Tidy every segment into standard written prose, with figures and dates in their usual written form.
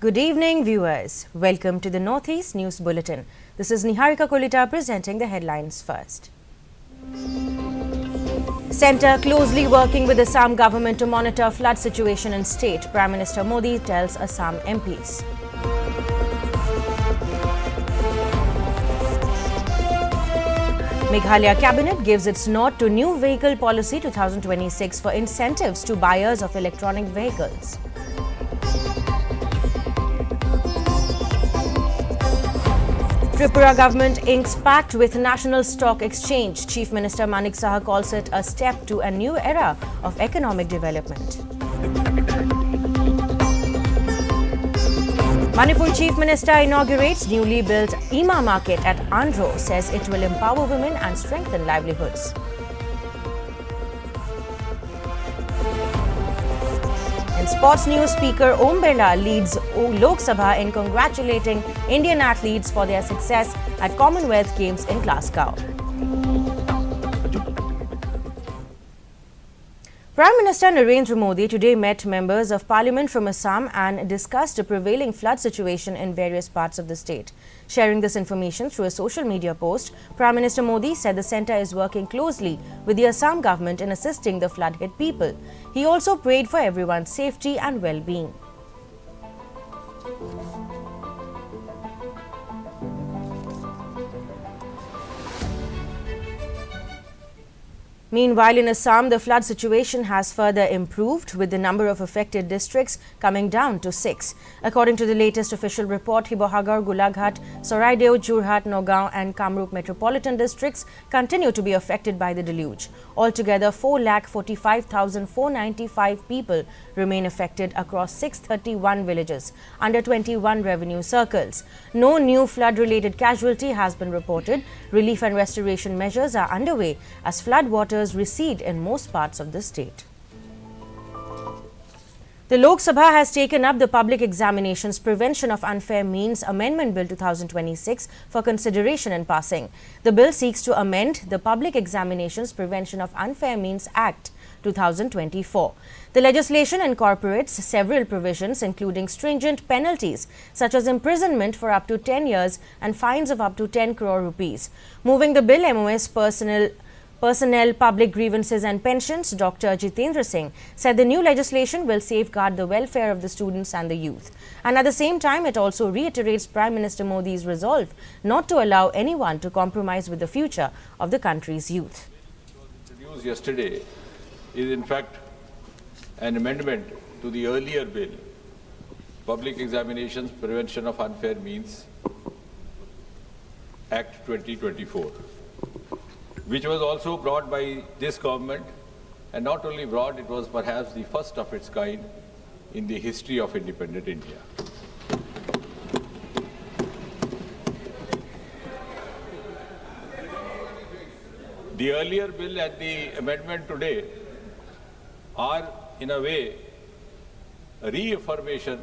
Good evening, viewers. Welcome to the Northeast News Bulletin. This is Niharika Kolita presenting the headlines first. Centre closely working with Assam government to monitor flood situation in state, Prime Minister Modi tells Assam MPs. Meghalaya Cabinet gives its nod to new vehicle policy 2026 for incentives to buyers of electronic vehicles. Tripura government inks pact with National Stock Exchange. Chief Minister Manik Saha calls it a step to a new era of economic development. Manipur Chief Minister inaugurates newly built EMA market at Andhra, says it will empower women and strengthen livelihoods. In sports news, Speaker Om Birla leads Lok Sabha in congratulating Indian athletes for their success at Commonwealth Games in Glasgow. Prime Minister Narendra Modi today met members of Parliament from Assam and discussed the prevailing flood situation in various parts of the state. Sharing this information through a social media post, Prime Minister Modi said the centre is working closely with the Assam government in assisting the flood-hit people. He also prayed for everyone's safety and well-being. Meanwhile, in Assam, the flood situation has further improved, with the number of affected districts coming down to 6. According to the latest official report, Hibohagar, Golaghat, Soraideo, Jorhat, Nagaon and Kamrup metropolitan districts continue to be affected by the deluge. Altogether, 4,45,495 people remain affected across 631 villages under 21 revenue circles. No new flood-related casualty has been reported. Relief and restoration measures are underway as flood waters recede in most parts of the state. The Lok Sabha has taken up the Public Examinations Prevention of Unfair Means Amendment Bill 2026 for consideration and passing. The bill seeks to amend the Public Examinations Prevention of Unfair Means Act 2024. The legislation incorporates several provisions, including stringent penalties such as imprisonment for up to 10 years and fines of up to 10 crore rupees. Moving the bill, MOS Personnel, Public Grievances and Pensions, Dr. Jitendra Singh, said the new legislation will safeguard the welfare of the students and the youth. And at the same time, it also reiterates Prime Minister Modi's resolve not to allow anyone to compromise with the future of the country's youth. Introduced yesterday is in fact an amendment to the earlier bill, Public Examinations Prevention of Unfair Means Act 2024. which was also brought by this government, and not only brought, it was perhaps the first of its kind in the history of independent India. The earlier bill and the amendment today are, in a way, a reaffirmation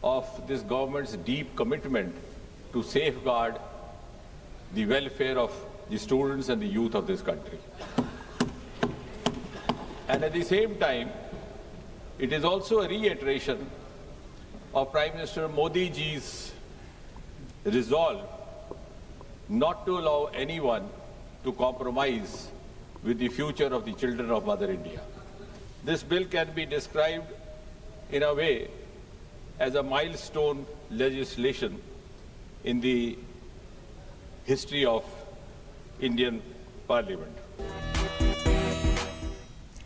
of this government's deep commitment to safeguard the welfare of the students and the youth of this country. And at the same time, it is also a reiteration of Prime Minister Modi ji's resolve not to allow anyone to compromise with the future of the children of Mother India. This bill can be described in a way as a milestone legislation in the history of Indian Parliament.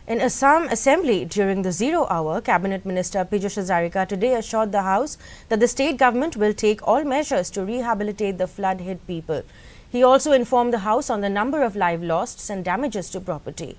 In Assam Assembly, during the 0 hour, Cabinet Minister Piyush Hazarika today assured the House that the state government will take all measures to rehabilitate the flood-hit people. He also informed the House on the number of lives lost and damages to property.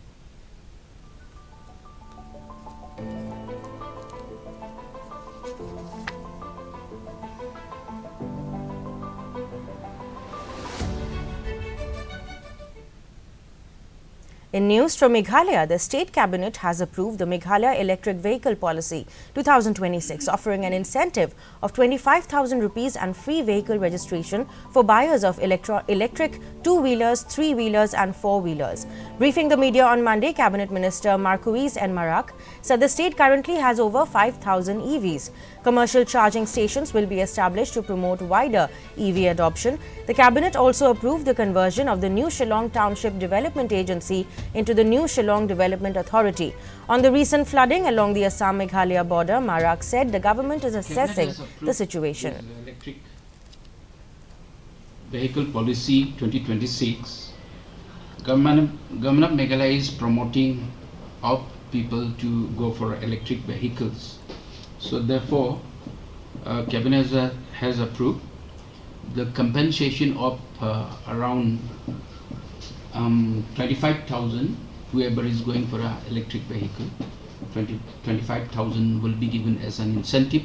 In news from Meghalaya, the State Cabinet has approved the Meghalaya Electric Vehicle Policy 2026, offering an incentive of 25,000 rupees and free vehicle registration for buyers of electric two-wheelers, three-wheelers and four-wheelers. Briefing the media on Monday, Cabinet Minister Marquis N. Marak said the state currently has over 5,000 EVs. Commercial charging stations will be established to promote wider EV adoption. The Cabinet also approved the conversion of the new Shillong Township Development Agency into the new Shillong Development Authority. On the recent flooding along the Assam-Meghalaya border, Marak said the government is assessing the situation. Electric Vehicle Policy 2026. Government of Meghalaya is promoting all people to go for electric vehicles. So therefore, Cabinet has approved the compensation of around 25,000, whoever is going for an electric vehicle, 25,000 will be given as an incentive.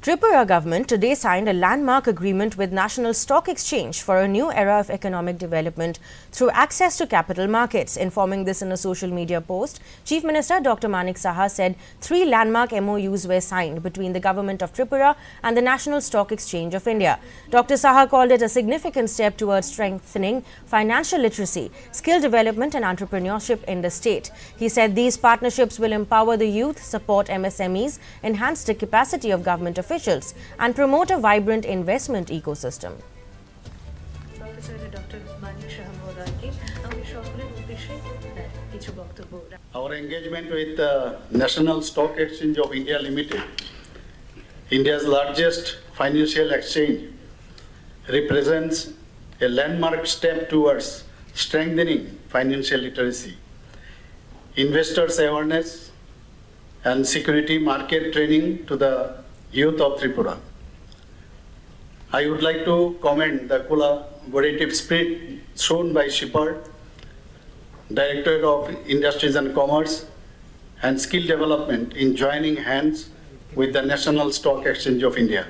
Tripura government today signed a landmark agreement with National Stock Exchange for a new era of economic development through access to capital markets. Informing this in a social media post, Chief Minister Dr. Manik Saha said 3 landmark MOUs were signed between the government of Tripura and the National Stock Exchange of India. Dr. Saha called it a significant step towards strengthening financial literacy, skill development and entrepreneurship in the state. He said these partnerships will empower the youth, support MSMEs, enhance the capacity of government officials and promote a vibrant investment ecosystem. Our engagement with the National Stock Exchange of India Limited, India's largest financial exchange, represents a landmark step towards strengthening financial literacy, investors' awareness, and security market training to the youth of Tripura. I would like to commend the collaborative spirit shown by Shepherd, Directorate of Industries and Commerce, and Skill Development in joining hands with the National Stock Exchange of India.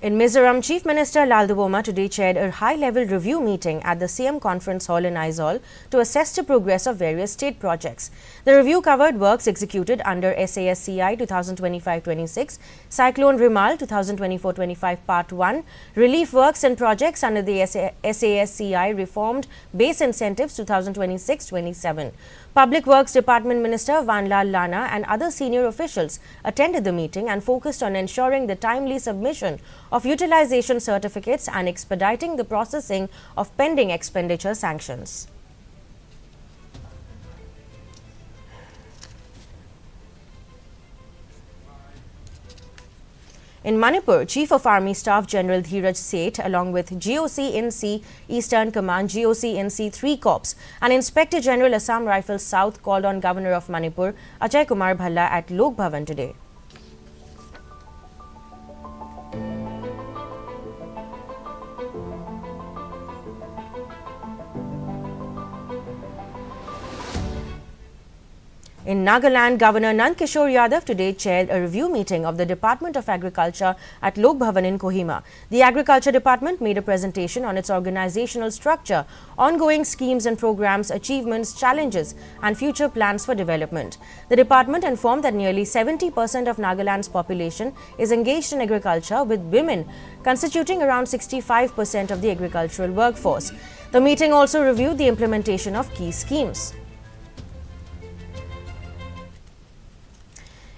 In Mizoram, Chief Minister Lalduboma today chaired a high-level review meeting at the CM Conference Hall in Aizawl to assess the progress of various state projects. The review covered works executed under SASCI 2025-26, Cyclone Rimal 2024-25 Part 1, relief works and projects under the SASCI Reformed Base Incentives 2026-27. Public Works Department Minister Vanlal Lana and other senior officials attended the meeting and focused on ensuring the timely submission of utilization certificates and expediting the processing of pending expenditure sanctions. In Manipur, Chief of Army Staff General Dheeraj Seth, along with GOC-INC Eastern Command, GOC-INC 3 Corps, and Inspector General Assam Rifles South called on Governor of Manipur, Ajay Kumar Bhalla, at Lok Bhavan today. In Nagaland, Governor Nand Kishore Yadav today chaired a review meeting of the Department of Agriculture at Lok Bhavan in Kohima. The Agriculture Department made a presentation on its organizational structure, ongoing schemes and programs, achievements, challenges and future plans for development. The department informed that nearly 70% of Nagaland's population is engaged in agriculture, with women constituting around 65% of the agricultural workforce. The meeting also reviewed the implementation of key schemes.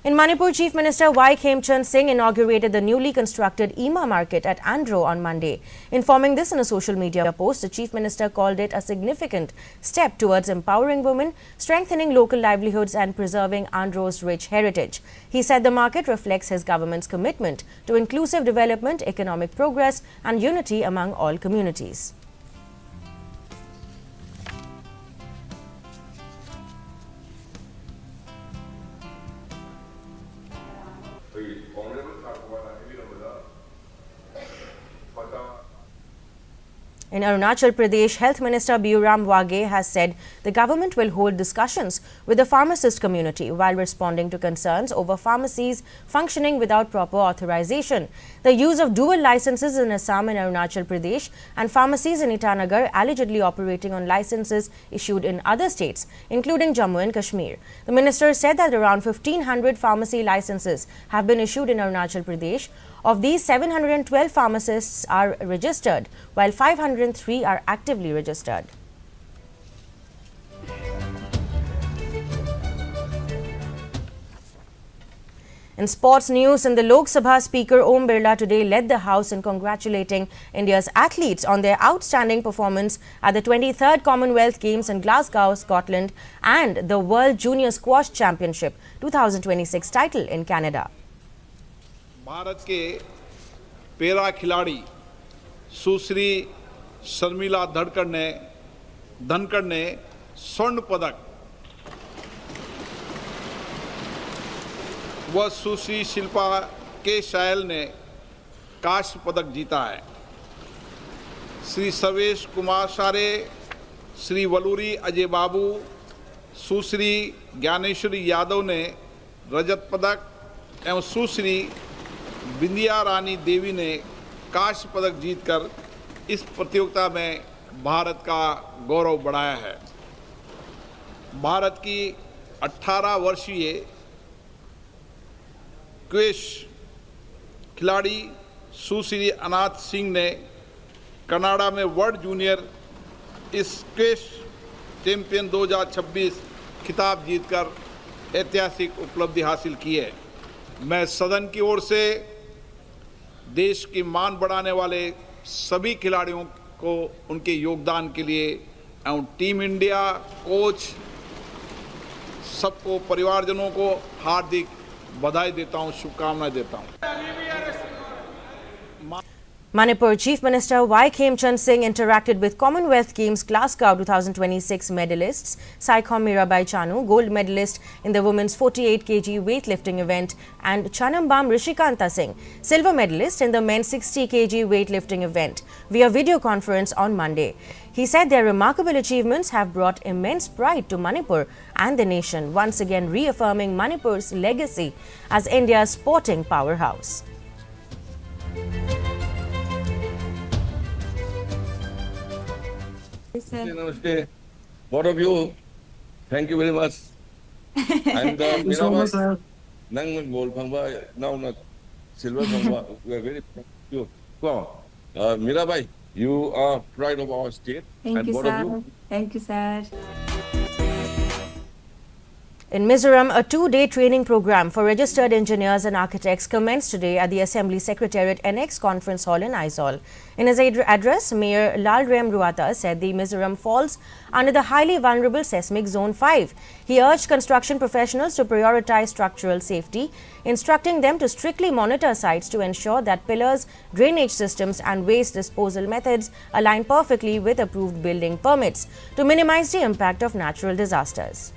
In Manipur, Chief Minister Y. Khemchand Singh inaugurated the newly constructed EMA market at Andro on Monday. Informing this in a social media post, the Chief Minister called it a significant step towards empowering women, strengthening local livelihoods and preserving Andro's rich heritage. He said the market reflects his government's commitment to inclusive development, economic progress and unity among all communities. In Arunachal Pradesh, Health Minister Biuram Wage has said the government will hold discussions with the pharmacist community while responding to concerns over pharmacies functioning without proper authorization. The use of dual licenses in Assam and Arunachal Pradesh and pharmacies in Itanagar allegedly operating on licenses issued in other states, including Jammu and Kashmir. The minister said that around 1,500 pharmacy licenses have been issued in Arunachal Pradesh. Of these, 712 pharmacists are registered, while 503 are actively registered. In sports news, the Lok Sabha Speaker Om Birla today led the House in congratulating India's athletes on their outstanding performance at the 23rd Commonwealth Games in Glasgow, Scotland, and the World Junior Squash Championship 2026 title in Canada. Bharat के para खिलाड़ी सुश्री शर्मिला धनखड़ ने स्वर्ण पदक व सुश्री शिल्पा के शायल ने कांस्य पदक जीता है। श्री सर्वेश कुमार सारे, श्री वलूरी अजय बाबू, सुश्री ज्ञानेश्वरी यादव ने रजत पदक एवं सुश्री बिंदिया रानी देवी ने कांस्य पदक जीतकर इस प्रतियोगिता में भारत का गौरव बढ़ाया है। भारत की 18 वर्षीय क्वेश खिलाड़ी सुश्री अनाथ सिंह ने कनाडा में वर्ल्ड जूनियर स्क्वैश चैंपियन 2026 खिताब जीतकर ऐतिहासिक उपलब्धि हासिल की है। मैं सदन की ओर से देश की मान बढ़ाने वाले सभी खिलाड़ियों को उनके योगदान के लिए एवं टीम इंडिया कोच सबको परिवारजनों को हार्दिक बधाई देता हूं, शुभकामनाएं देता हूं। Manipur Chief Minister Y. Khemchand Singh interacted with Commonwealth Games Glasgow 2026 medalists Saikhom Mirabai Chanu, gold medalist in the women's 48 kg weightlifting event, and Chanambam Rishikanta Singh, silver medalist in the men's 60 kg weightlifting event, via video conference on Monday. He said their remarkable achievements have brought immense pride to Manipur and the nation, once again reaffirming Manipur's legacy as India's sporting powerhouse. Namaste. Both of you, thank you very much. And Mirabai, Nang Gold Pangba, now Silver Pangba, we are very proud of you. Go on. Mirabai, you are pride of our state. Thank you, both sir. of you. Thank you, sir. In Mizoram, a two-day training program for registered engineers and architects commenced today at the Assembly Secretariat Annex Conference Hall in Aizawl. In his address, Mayor Lalrem Ruata said the Mizoram falls under the highly vulnerable seismic zone 5. He urged construction professionals to prioritize structural safety, instructing them to strictly monitor sites to ensure that pillars, drainage systems and waste disposal methods align perfectly with approved building permits to minimize the impact of natural disasters.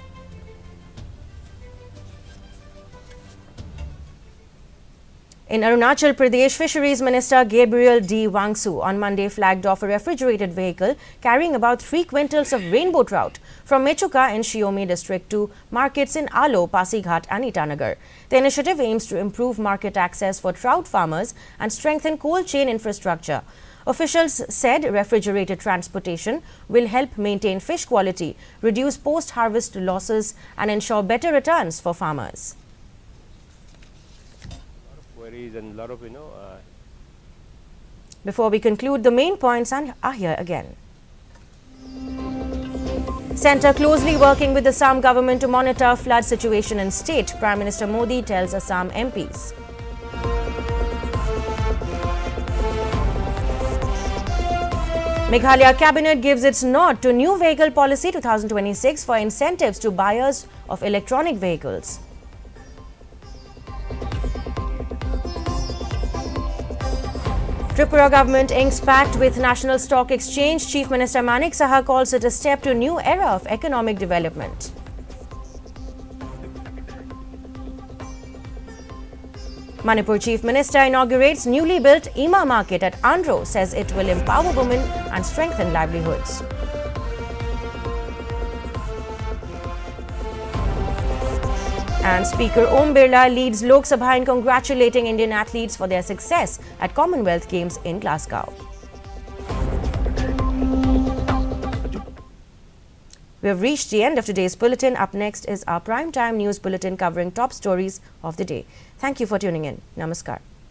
In Arunachal Pradesh, Fisheries Minister Gabriel D. Wangsu on Monday flagged off a refrigerated vehicle carrying about 3 quintals of rainbow trout from Mechuka in Shiomi district to markets in Alo, Pasighat and Itanagar. The initiative aims to improve market access for trout farmers and strengthen cold chain infrastructure. Officials said refrigerated transportation will help maintain fish quality, reduce post-harvest losses and ensure better returns for farmers. And a lot of, Before we conclude, the main points are here again. Centre closely working with the Assam government to monitor flood situation in state, Prime Minister Modi tells Assam MPs. Meghalaya Cabinet gives its nod to new vehicle policy 2026 for incentives to buyers of electronic vehicles. Tripura government inks pact with National Stock Exchange. Chief Minister Manik Saha calls it a step to new era of economic development. Manipur Chief Minister inaugurates newly built Ima market at Andhra, says it will empower women and strengthen livelihoods. And Speaker Om Birla leads Lok Sabha in congratulating Indian athletes for their success at Commonwealth Games in Glasgow. We have reached the end of today's bulletin. Up next is our prime time news bulletin covering top stories of the day. Thank you for tuning in. Namaskar.